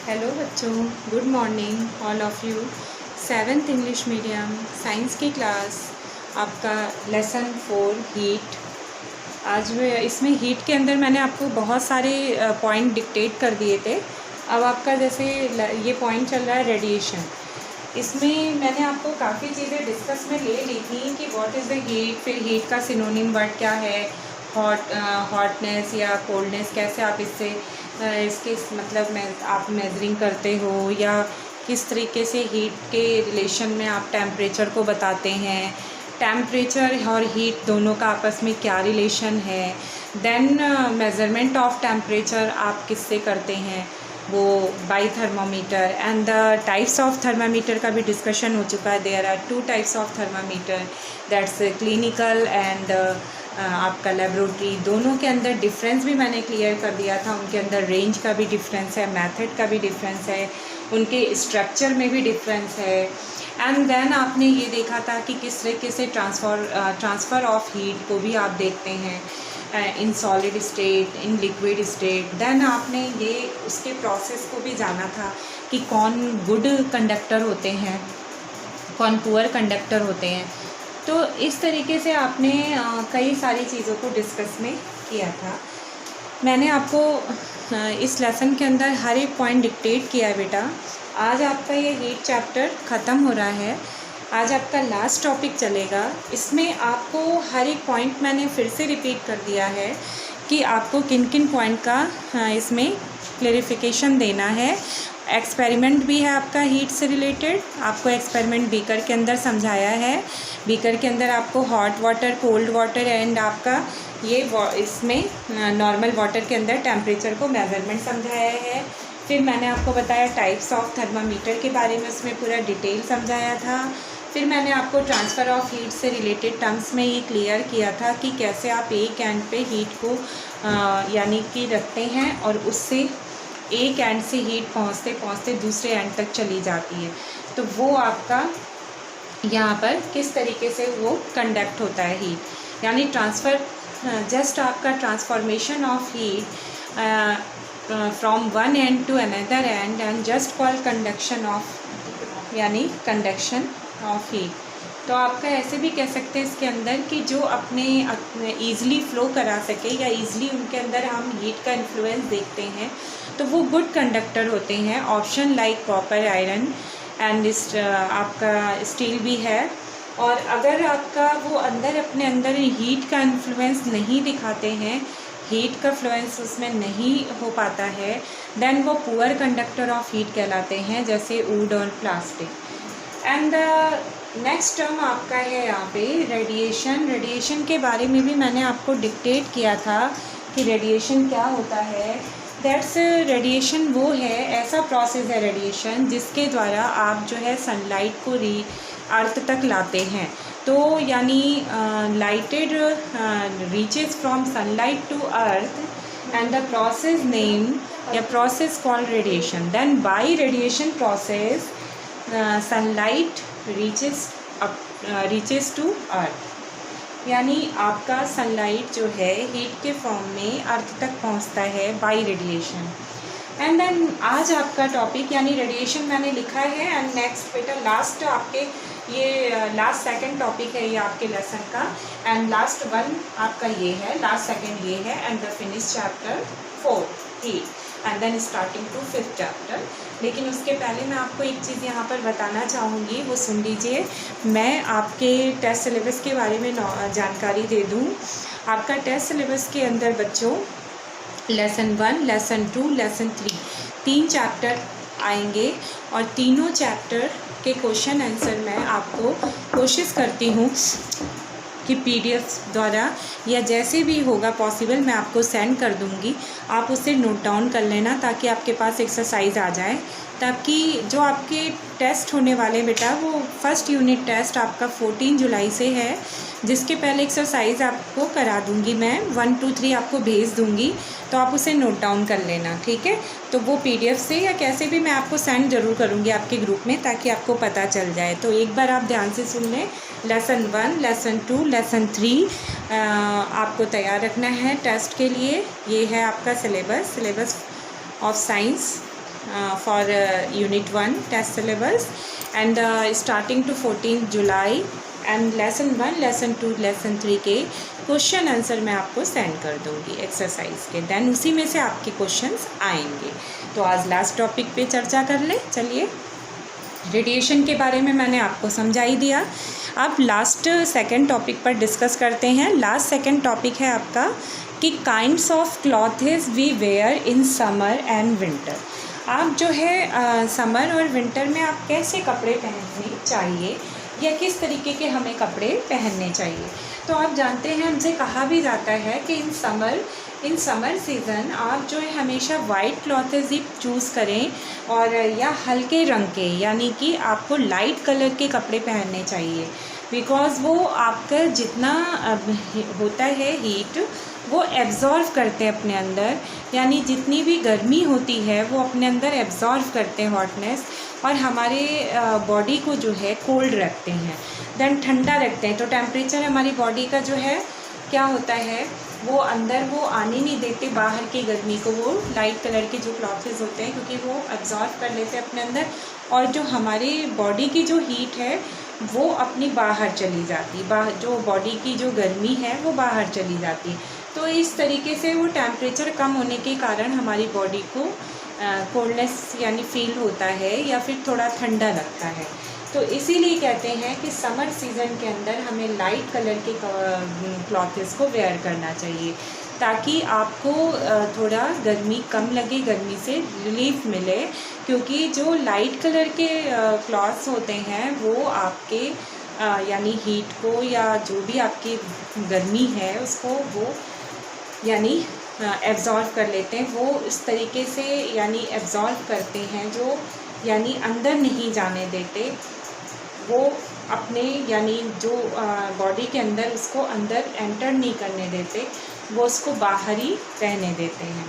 Hello बच्चों, good morning all of you. Seventh English medium science की class, आपका lesson 4 heat. आज इसमें हीट के अंदर मैंने आपको बहुत सारे पॉइंट डिक्टेट कर दिए थे। अब आपका जैसे ये पॉइंट चल रहा है रेडिएशन, इसमें मैंने आपको काफ़ी चीज़ें डिस्कस में ले ली थी कि व्हाट इज़ द हीट, फिर हीट का सिनोनिम वर्ड क्या है, हॉटनेस या कोल्डनेस, कैसे आप इससे इसके मतलब में आप मेजरिंग करते हो, या किस तरीके से हीट के रिलेशन में आप टेम्परेचर को बताते हैं, टेम्परेचर और हीट दोनों का आपस में क्या रिलेशन है। देन मेज़रमेंट ऑफ टेम्परेचर आप किससे करते हैं, वो by thermometer. And the types of thermometer का भी डिस्कशन हो चुका है। There are 2 types of thermometer, that's clinical and आपका लेबोरेटरी। दोनों के अंदर डिफरेंस भी मैंने क्लियर कर दिया था। उनके अंदर रेंज का भी डिफरेंस है, मेथड का भी डिफरेंस है, उनके स्ट्रक्चर में भी डिफरेंस है। एंड देन आपने ये देखा था कि किस तरीके से ट्रांसफ़र ऑफ हीट को भी आप देखते हैं in solid state, in liquid state. Then आपने ये उसके प्रोसेस को भी जाना था कि कौन गुड कंडक्टर होते हैं, कौन पुअर कंडक्टर होते हैं। तो इस तरीके से आपने कई सारी चीज़ों को डिस्कस में किया था। मैंने आपको इस लेसन के अंदर हर एक पॉइंट डिक्टेट किया है बेटा। आज आपका ये हीट चैप्टर ख़त्म हो रहा है, आज आपका लास्ट टॉपिक चलेगा। इसमें आपको हर एक पॉइंट मैंने फिर से रिपीट कर दिया है कि आपको किन किन पॉइंट का इसमें क्लेरिफिकेशन देना है। एक्सपेरिमेंट भी है आपका हीट से रिलेटेड, आपको एक्सपेरिमेंट बीकर के अंदर समझाया है। बीकर के अंदर आपको hot water, cold water and आपका ये इसमें नॉर्मल वाटर के अंदर टेम्परेचर को मेजरमेंट समझाया है। फिर मैंने आपको बताया टाइप्स ऑफ थर्मामीटर के बारे में, उसमें पूरा डिटेल समझाया था। फिर मैंने आपको ट्रांसफ़र ऑफ हीट से रिलेटेड टर्म्स में ये क्लियर किया था कि कैसे आप एक एंड पे हीट को यानी कि रखते हैं और उससे एक एंड से हीट पहुँचते पहुँचते दूसरे एंड तक चली जाती है। तो वो आपका यहाँ पर किस तरीके से वो कंडक्ट होता है हीट, यानी ट्रांसफ़र जस्ट आपका transformation of heat from one end to another end just called conduction of, यानी कंडक्शन ऑफ हीट। तो आपका ऐसे भी कह सकते हैं इसके अंदर कि जो अपने ईज़िली फ़्लो करा सके या ईज़िली उनके अंदर हम हीट का इन्फ्लुएंस देखते हैं, तो वो गुड कंडक्टर होते हैं। Option like copper, iron and आपका स्टील भी है। और अगर आपका वो अपने अंदर हीट का इन्फ्लुएंस नहीं दिखाते हैं, हीट का फ्लुएंस उसमें नहीं हो पाता है, देन वो पुअर कंडक्टर ऑफ हीट कहलाते हैं, जैसे वुड और प्लास्टिक। एंड नेक्स्ट टर्म आपका है यहाँ पे रेडिएशन। रेडिएशन के बारे में भी मैंने आपको डिक्टेट किया था कि रेडिएशन क्या होता है। दैट्स रेडिएशन वो है, ऐसा प्रोसेस है रेडिएशन जिसके द्वारा आप जो है सनलाइट को अर्थ तक लाते हैं। तो यानी lighted reaches from sunlight to earth and the process name या process called radiation. Then by radiation process sunlight reaches to earth, यानी आपका सनलाइट जो है हीट के फॉर्म में अर्थ तक पहुंचता है बाय रेडिएशन। एंड देन आज आपका टॉपिक यानी रेडिएशन मैंने लिखा है। एंड नेक्स्ट बेटा लास्ट आपके ये लास्ट सेकंड टॉपिक है ये आपके लेसन का। एंड लास्ट वन आपका ये है, लास्ट सेकंड ये है। And the finish chapter 4 heat and then starting to 5th chapter. लेकिन उसके पहले मैं आपको एक चीज़ यहाँ पर बताना चाहूँगी, वो सुन लीजिए। मैं आपके टेस्ट सिलेबस के बारे में जानकारी दे दूँ। आपका टेस्ट सिलेबस के अंदर बच्चों लेसन 1, लेसन 2, लेसन 3 3 चैप्टर आएंगे और तीनों चैप्टर के क्वेश्चन आंसर मैं आपको कोशिश करती हूँ कि PDF द्वारा या जैसे भी होगा पॉसिबल मैं आपको सेंड कर दूँगी। आप उसे नोट डाउन कर लेना ताकि आपके पास एक्सरसाइज आ जाए, ताकि जो आपके टेस्ट होने वाले बेटा वो फर्स्ट यूनिट टेस्ट आपका 14 जुलाई से है, जिसके पहले एक्सरसाइज आपको करा दूंगी मैं, 1, 2, 3 आपको भेज दूंगी, तो आप उसे नोट डाउन कर लेना, ठीक है। तो वो PDF से या कैसे भी मैं आपको सेंड ज़रूर करूंगी आपके ग्रुप में, ताकि आपको पता चल जाए। तो एक बार आप ध्यान से सुन लें। लेसन 1, लेसन 2, लेसन 3 आपको तैयार रखना है टेस्ट के लिए। ये है आपका syllabus of science for Unit 1 test syllabus, and starting to 14 July, and lesson 1, lesson 2, lesson 3 के क्वेश्चन आंसर मैं आपको सेंड कर दूँगी एक्सरसाइज के, देन उसी में से आपके क्वेश्चंस आएंगे। तो आज लास्ट टॉपिक पे चर्चा कर ले। चलिए, रेडिएशन के बारे में मैंने आपको समझा ही दिया। अब लास्ट सेकंड टॉपिक पर डिस्कस करते हैं। लास्ट सेकंड टॉपिक है आपका कि kinds of clothes we wear in summer and winter. आप जो है समर और विंटर में आप कैसे कपड़े पहनने चाहिए या किस तरीके के हमें कपड़े पहनने चाहिए। तो आप जानते हैं, हमसे कहा भी जाता है कि इन समर सीज़न आप जो है हमेशा वाइट क्लॉथेस ही चूज़ करें, और या हल्के रंग के, यानी कि आपको लाइट कलर के कपड़े पहनने चाहिए, बिकॉज़ वो आपका जितना होता है हीट वो एब्ज़ॉर्व करते हैं अपने अंदर, यानी जितनी भी गर्मी होती है वो अपने अंदर एब्ज़ॉर्व करते हैं हॉटनेस, और हमारे बॉडी को जो है कोल्ड रखते हैं, देन ठंडा रखते हैं। तो टेम्परेचर हमारी बॉडी का जो है क्या होता है, वो अंदर वो आने नहीं देते बाहर की गर्मी को, वो लाइट कलर के जो क्लॉथेस होते हैं, क्योंकि वो एब्ज़ॉर्व कर लेते हैं अपने अंदर, और जो हमारी बॉडी की जो हीट है वो अपनी बाहर चली जाती, जो बॉडी की जो गर्मी है वो बाहर चली जाती। तो इस तरीके से वो टेम्परेचर कम होने के कारण हमारी बॉडी को कोल्डनेस यानी फील होता है, या फिर थोड़ा ठंडा लगता है। तो इसीलिए कहते हैं कि समर सीज़न के अंदर हमें लाइट कलर के क्लॉथेस को वेयर करना चाहिए, ताकि आपको थोड़ा गर्मी कम लगे, गर्मी से रिलीफ मिले, क्योंकि जो लाइट कलर के क्लॉथ्स होते हैं वो आपके यानी हीट को, या जो भी आपकी गर्मी है उसको वो यानी एब्ज़ॉर्व कर लेते हैं। वो इस तरीके से यानी एब्ज़ॉर्व करते हैं, जो यानी अंदर नहीं जाने देते, वो अपने यानी जो बॉडी के अंदर उसको अंदर एंटर नहीं करने देते, वो उसको बाहर ही रहने देते हैं,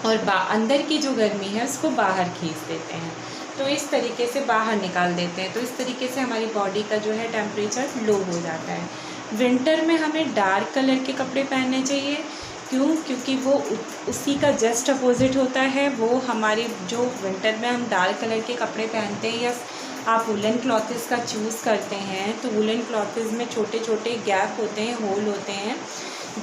और अंदर की जो गर्मी है उसको बाहर खींच देते हैं। तो इस तरीके से बाहर निकाल देते हैं। तो इस तरीके से हमारी बॉडी का जो है टेम्परेचर लो हो जाता है। विंटर में हमें डार्क कलर के कपड़े पहनने चाहिए। क्यों? क्योंकि वो उसी का जस्ट अपोजिट होता है। वो हमारे जो विंटर में हम डार्क कलर के कपड़े पहनते हैं, या आप वुलन क्लॉथेस का चूज़ करते हैं, तो वुलन क्लॉथेस में छोटे छोटे गैप होते हैं, होल होते हैं,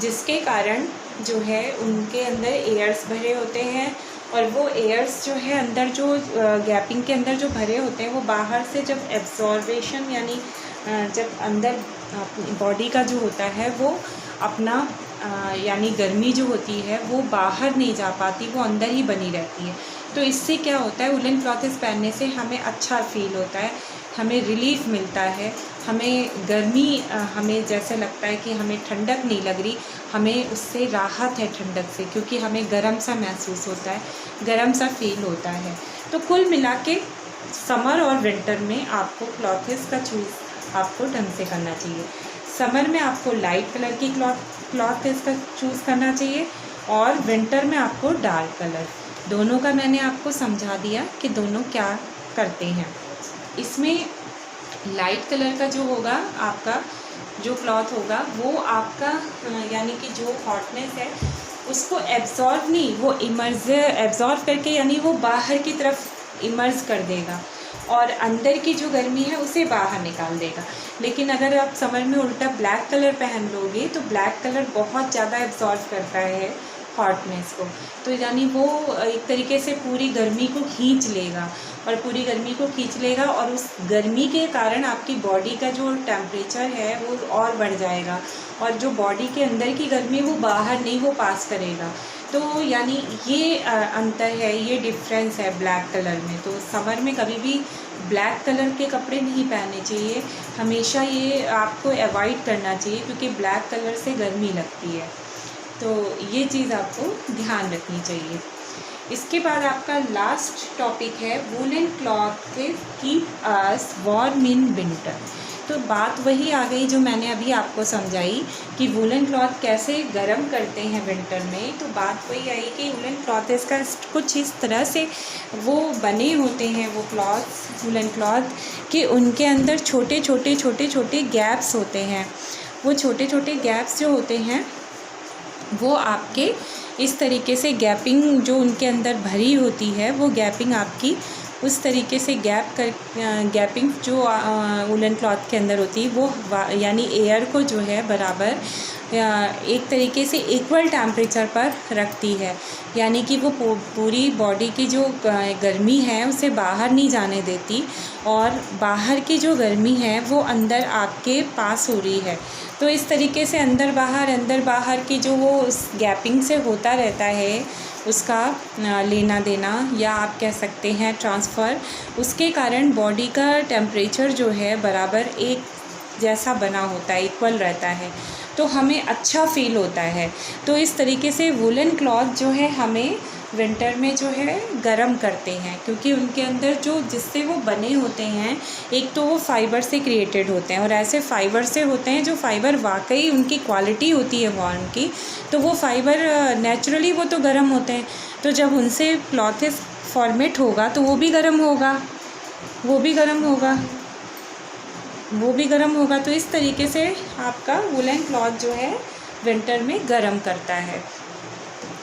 जिसके कारण जो है उनके अंदर एयर्स भरे होते हैं, और वो एयर्स जो है अंदर जो गैपिंग के अंदर जो भरे होते हैं, वो बाहर से जब एब्जॉर्बेशन यानी जब अंदर बॉडी का जो होता है वो अपना यानी गर्मी जो होती है वो बाहर नहीं जा पाती, वो अंदर ही बनी रहती है। तो इससे क्या होता है, वुलन क्लॉथेस पहनने से हमें अच्छा फील होता है, हमें रिलीफ मिलता है, हमें गर्मी हमें जैसे लगता है कि हमें ठंडक नहीं लग रही, हमें उससे राहत है ठंडक से, क्योंकि हमें गर्म सा महसूस होता है, गर्म सा फील होता है। तो कुल मिला के समर और विंटर में आपको क्लॉथेस का चूज़ आपको ढंग से करना चाहिए। समर में आपको लाइट कलर की क्लॉथेस का चूज़ करना चाहिए, और विंटर में आपको डार्क कलर। दोनों का मैंने आपको समझा दिया कि दोनों क्या करते हैं। इसमें लाइट कलर का जो होगा, आपका जो क्लॉथ होगा वो आपका यानी कि जो हॉटनेस है उसको एब्जॉर्व नहीं, वो एब्जॉर्व करके यानी वो बाहर की तरफ इमर्ज कर देगा, और अंदर की जो गर्मी है उसे बाहर निकाल देगा। लेकिन अगर आप समर में उल्टा ब्लैक कलर पहन लोगे, तो ब्लैक कलर बहुत ज़्यादा एब्जॉर्व करता है हॉटनेस को, तो यानी वो एक तरीके से पूरी गर्मी को खींच लेगा, और पूरी गर्मी को खींच लेगा, और उस गर्मी के कारण आपकी बॉडी का जो टेम्परेचर है वो और बढ़ जाएगा, और जो बॉडी के अंदर की गर्मी वो बाहर नहीं वो पास करेगा। तो यानी ये अंतर है, ये डिफरेंस है ब्लैक कलर में। तो समर में कभी भी ब्लैक कलर के कपड़े नहीं पहनने चाहिए, हमेशा ये आपको अवॉइड करना चाहिए, क्योंकि ब्लैक कलर से गर्मी लगती है। तो ये चीज़ आपको ध्यान रखनी चाहिए। इसके बाद आपका लास्ट टॉपिक है woollen cloth keep us warm in winter. तो बात वही आ गई जो मैंने अभी आपको समझाई कि वुलन क्लॉथ कैसे गर्म करते हैं विंटर में। तो बात वही आई कि वुलन क्लॉथ इसका कुछ इस तरह से वो बने होते हैं वो क्लॉथ्स, वुलन क्लॉथ, कि उनके अंदर छोटे छोटे गैप्स होते हैं। वो छोटे छोटे गैप्स जो होते हैं वो आपके इस तरीके से गैपिंग जो उनके अंदर भरी होती है वो गैपिंग आपकी उस तरीके से गैपिंग जो वुलन क्लॉथ के अंदर होती है वो यानी एयर को जो है बराबर एक तरीके से इक्वल टेम्परेचर पर रखती है, यानी कि वो पूरी बॉडी की जो गर्मी है उसे बाहर नहीं जाने देती और बाहर की जो गर्मी है वो अंदर आपके पास हो रही है। तो इस तरीके से अंदर बाहर की जो वो उस गैपिंग से होता रहता है उसका लेना देना या आप कह सकते हैं ट्रांसफ़र, उसके कारण बॉडी का टेम्परेचर जो है बराबर एक जैसा बना होता है, इक्वल रहता है, तो हमें अच्छा फ़ील होता है। तो इस तरीके से वुलन क्लॉथ जो है हमें विंटर में जो है गर्म करते हैं, क्योंकि उनके अंदर जो जिससे वो बने होते हैं एक तो वो फ़ाइबर से क्रिएटेड होते हैं और ऐसे फ़ाइबर से होते हैं जो फ़ाइबर वाकई उनकी क्वालिटी होती है वार्म की, तो वो फ़ाइबर नेचुरली वो तो गर्म होते हैं, तो जब उनसे क्लॉथेस फॉर्मेट होगा तो वो भी गर्म होगा। तो इस तरीके से आपका वुलन क्लॉथ जो है विंटर में गर्म करता है।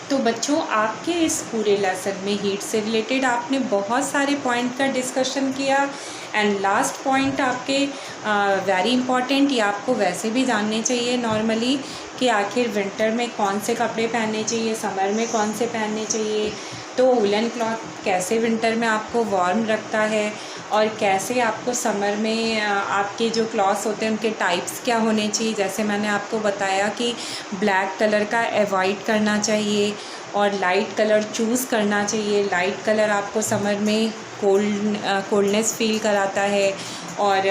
तो बच्चों, आपके इस पूरे लेसन में हीट से रिलेटेड आपने बहुत सारे पॉइंट का डिस्कशन किया एंड लास्ट पॉइंट आपके वेरी इंपॉर्टेंट, ये आपको वैसे भी जानने चाहिए नॉर्मली कि आखिर विंटर में कौन से कपड़े पहनने चाहिए, समर में कौन से पहनने चाहिए। तो वुलन क्लॉथ कैसे विंटर में आपको वार्म रखता है और कैसे आपको समर में आपके जो क्लॉथ्स होते हैं उनके टाइप्स क्या होने चाहिए। जैसे मैंने आपको बताया कि ब्लैक कलर का अवॉइड करना चाहिए और लाइट कलर चूज़ करना चाहिए। लाइट कलर आपको समर में कोल्डनेस फील कराता है और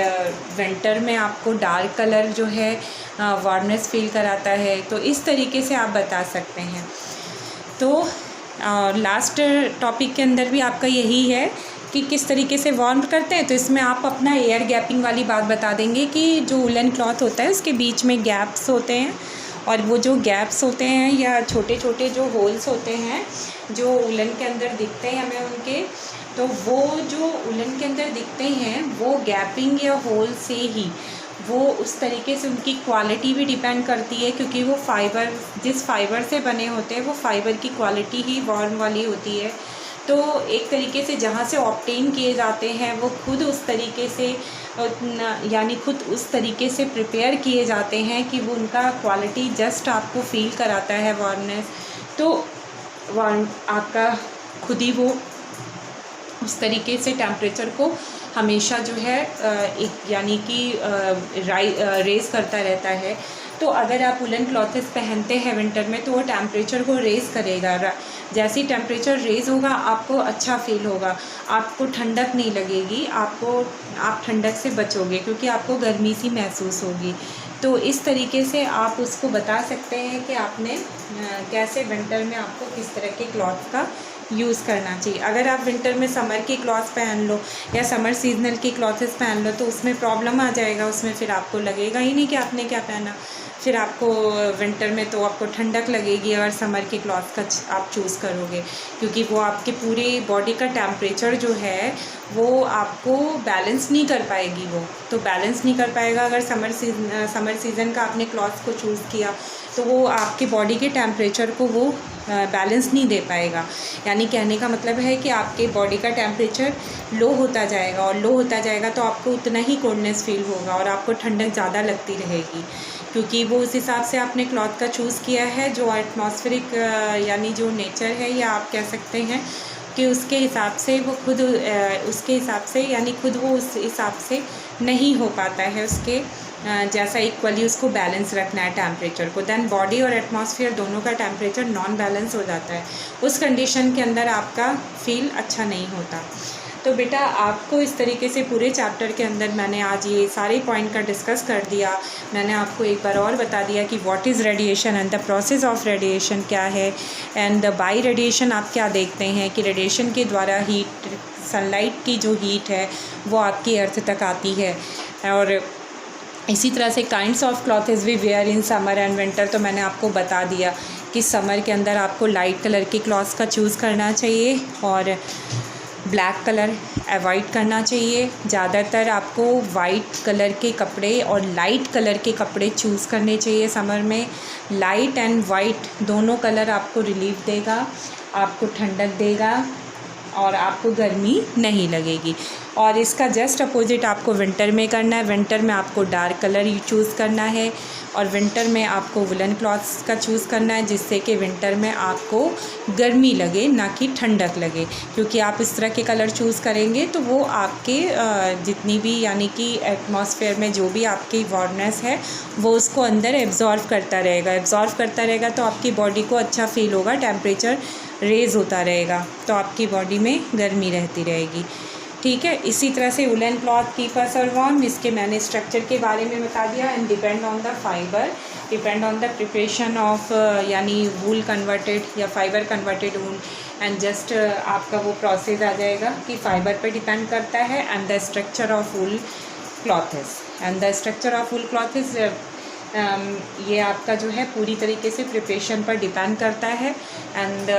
विंटर में आपको डार्क कलर जो है वार्मनेस फील कराता है। तो इस तरीके से आप बता सकते हैं। तो लास्ट टॉपिक के अंदर भी आपका यही है कि किस तरीके से वार्म करते हैं। तो इसमें आप अपना एयर गैपिंग वाली बात बता देंगे कि जो वुलन क्लॉथ होता है उसके बीच में गैप्स होते हैं और वो जो गैप्स होते हैं या छोटे छोटे जो होल्स होते हैं जो वुलन के अंदर दिखते हैं हमें उनके, तो वो जो वुलन के अंदर दिखते हैं वो गैपिंग या होल से ही वो उस तरीके से उनकी क्वालिटी भी डिपेंड करती है, क्योंकि वो फ़ाइबर जिस फ़ाइबर से बने होते हैं वो फ़ाइबर की क्वालिटी ही वार्म वाली होती है। तो एक तरीके से जहाँ से ऑब्टेन किए जाते हैं वो खुद उस तरीके से खुद उस तरीके से प्रिपेयर किए जाते हैं कि वो उनका क्वालिटी जस्ट आपको फील कराता है वार्मनेस। तो वार्म आपका खुद ही वो उस तरीके से टेम्परेचर को हमेशा जो है एक यानी कि रेज़ करता रहता है। तो अगर आप वुलन क्लॉथेस पहनते हैं विंटर में तो वो टेम्परेचर को रेज़ करेगा। जैसे ही टेम्परेचर रेज़ होगा आपको अच्छा फील होगा, आपको ठंडक नहीं लगेगी, आप ठंडक से बचोगे क्योंकि आपको गर्मी सी महसूस होगी। तो इस तरीके से आप उसको बता सकते हैं कि आपने कैसे विंटर में आपको किस तरह के क्लॉथ का यूज़ करना चाहिए। अगर आप विंटर में समर की क्लॉथ्स पहन लो या समर सीजनल की क्लॉथेस पहन लो तो उसमें प्रॉब्लम आ जाएगा, उसमें फिर आपको लगेगा ही नहीं कि आपने क्या पहना। फिर आपको विंटर में तो आपको ठंडक लगेगी अगर समर के क्लॉथ का आप चूज़ करोगे, क्योंकि वो आपके पूरी बॉडी का टेम्परेचर जो है वो आपको बैलेंस नहीं कर पाएगी। वो तो बैलेंस नहीं कर पाएगा अगर समर सीज़न का आपने क्लॉथ को चूज़ किया तो वो आपके बॉडी के टेम्परेचर को वो बैलेंस नहीं दे पाएगा। यानी कहने का मतलब है कि आपके बॉडी का टेम्परेचर लो होता जाएगा और लो होता जाएगा तो आपको उतना ही कोल्डनेस फील होगा और आपको ठंडक ज़्यादा लगती रहेगी, क्योंकि वो उस हिसाब से आपने क्लॉथ का चूज़ किया है जो एटमॉस्फेरिक यानी जो नेचर है या आप कह सकते हैं कि उसके हिसाब से वो खुद उसके हिसाब से यानी खुद वो उस हिसाब से नहीं हो पाता है उसके जैसा इक्वली उसको बैलेंस रखना है टेम्परेचर को। दैन बॉडी और एटमॉस्फेयर दोनों का टेम्परेचर नॉन बैलेंस हो जाता है, उस कंडीशन के अंदर आपका फील अच्छा नहीं होता। तो बेटा आपको इस तरीके से पूरे चैप्टर के अंदर मैंने आज ये सारे पॉइंट का डिस्कस कर दिया। मैंने आपको एक बार और बता दिया कि what is radiation and the process of radiation क्या है एंड द बाई रेडिएशन आप क्या देखते हैं कि रेडिएशन के द्वारा हीट सनलाइट की जो हीट है वो आपकी अर्थ तक आती है। और इसी तरह से kinds of clothes we wear in summer and winter, तो मैंने आपको बता दिया कि समर के अंदर आपको लाइट कलर की क्लॉथ्स का चूज़ करना चाहिए और ब्लैक कलर अवॉइड करना चाहिए। ज़्यादातर आपको वाइट कलर के कपड़े और लाइट कलर के कपड़े चूज़ करने चाहिए समर में। लाइट एंड वाइट दोनों कलर आपको रिलीफ देगा, आपको ठंडक देगा और आपको गर्मी नहीं लगेगी। और इसका जस्ट अपोजिट आपको विंटर में करना है। विंटर में आपको डार्क कलर ही चूज़ करना है और विंटर में आपको वुलन क्लॉथ्स का चूज़ करना है, जिससे कि विंटर में आपको गर्मी लगे ना कि ठंडक लगे। क्योंकि आप इस तरह के कलर चूज़ करेंगे तो वो आपके जितनी भी यानी कि एटमॉस्फेयर में जो भी आपकी वार्मनेस है वो उसको अंदर एब्जॉर्व करता रहेगा तो आपकी बॉडी को अच्छा फील होगा, टेम्परेचर रेज़ होता रहेगा तो आपकी बॉडी में गर्मी रहती रहेगी। ठीक है, इसी तरह से woollen cloth keep us warm, इसके मैंने स्ट्रक्चर के बारे में बता दिया। And depend on the fibre, depend on the preparation of यानी वूल कन्वर्टेड या fibre converted wool. And just आपका वो प्रोसेस आ जाएगा कि फाइबर पे डिपेंड करता है। And the structure of wool cloth is ये आपका जो है पूरी तरीके से प्रिपरेशन पर डिपेंड करता है। एंड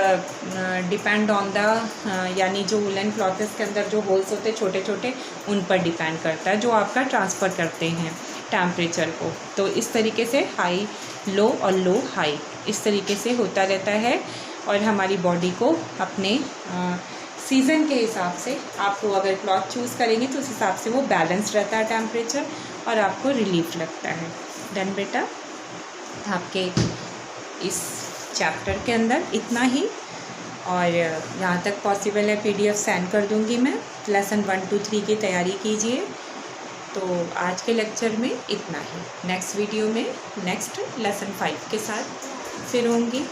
डिपेंड ऑन द यानी जो वुलन क्लॉथ्स के अंदर जो होल्स होते हैं छोटे छोटे, उन पर डिपेंड करता है जो आपका ट्रांसफ़र करते हैं टेम्परेचर को। तो इस तरीके से हाई लो और लो हाई इस तरीके से होता रहता है। और हमारी बॉडी को अपने सीज़न के हिसाब से आपको अगर क्लॉथ चूज़ करेंगे तो उस हिसाब से वो बैलेंस रहता है टेम्परेचर और आपको रिलीफ लगता है। डन बेटा, आपके इस चैप्टर के अंदर इतना ही। और यहाँ तक पॉसिबल है PDF सेंड कर दूँगी मैं। लेसन 1, 2, 3 की तैयारी कीजिए। तो आज के लेक्चर में इतना ही। नेक्स्ट वीडियो में नेक्स्ट लेसन 5 के साथ फिर होंगी।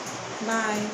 बाय।